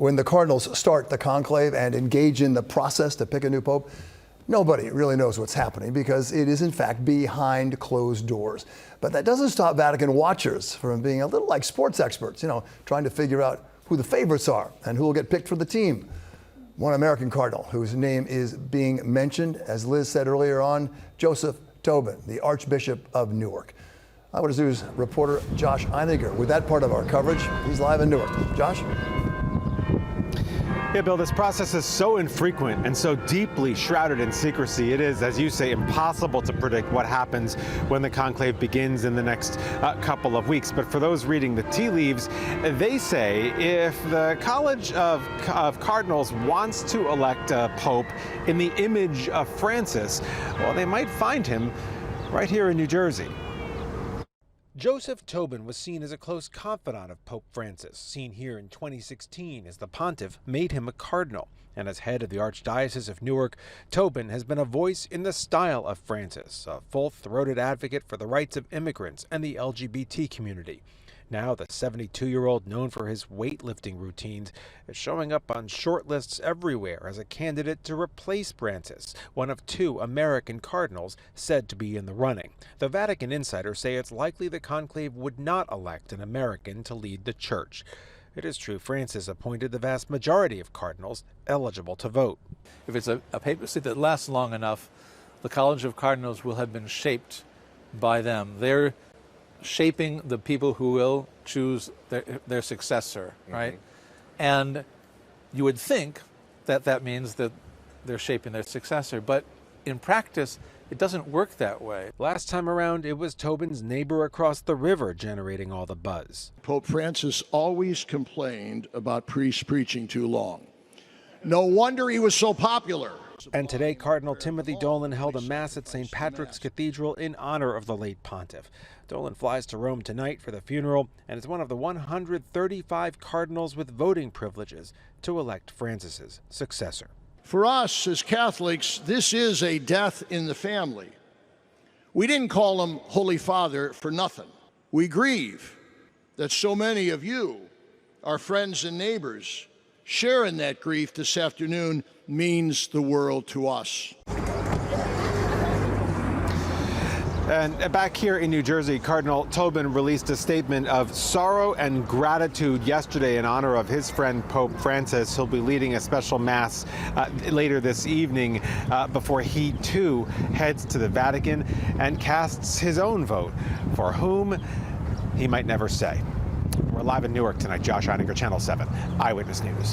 When the Cardinals start the conclave and engage in the process to pick a new pope, nobody really knows what's happening because it is in fact behind closed doors. But that doesn't stop Vatican watchers from being a little like sports experts, trying to figure out who the favorites are and who will get picked for the team. One American cardinal whose name is being mentioned, as Liz said earlier on, Joseph Tobin, the Archbishop of Newark. Eyewitness News reporter Josh Einiger with that part of our coverage. He's live in Newark. Josh? Yeah, Bill, this process is so infrequent and so deeply shrouded in secrecy. It is, as you say, impossible to predict what happens when the conclave begins in the next couple of weeks. But for those reading the tea leaves, they say if the College of Cardinals wants to elect a pope in the image of Francis, well, they might find him right here in New Jersey. Joseph Tobin was seen as a close confidant of Pope Francis, seen here in 2016 as the pontiff made him a cardinal. And as head of the Archdiocese of Newark, Tobin has been a voice in the style of Francis, a full-throated advocate for the rights of immigrants and the LGBT community. Now, the 72-year-old, known for his weightlifting routines, is showing up on short lists everywhere as a candidate to replace Francis, one of two American cardinals said to be in the running. The Vatican insiders say it's likely the conclave would not elect an American to lead the church. It is true Francis appointed the vast majority of cardinals eligible to vote. If it's a papacy that lasts long enough, the College of Cardinals will have been shaped by them. They're shaping the people who will choose their successor, right? And you would think that that means that they're shaping their successor, but in practice, it doesn't work that way. Last time around, it was Tobin's neighbor across the river generating all the buzz. Pope Francis always complained about priests preaching too long. No wonder he was so popular. And today, Cardinal Timothy Dolan held a mass at St. Patrick's Cathedral in honor of the late pontiff. Dolan flies to Rome tonight for the funeral and is one of the 135 cardinals with voting privileges to elect Francis's successor. For us as Catholics, this is a death in the family. We didn't call him Holy Father for nothing. We grieve that so many of you, our friends and neighbors, sharing that grief this afternoon means the world to us. And back here in New Jersey, Cardinal Tobin released a statement of sorrow and gratitude yesterday in honor of his friend Pope Francis. He'll be leading a special mass later this evening before he too heads to the Vatican and casts his own vote, for whom he might never say. We're live in Newark tonight. Josh Einiger, Channel 7, Eyewitness News.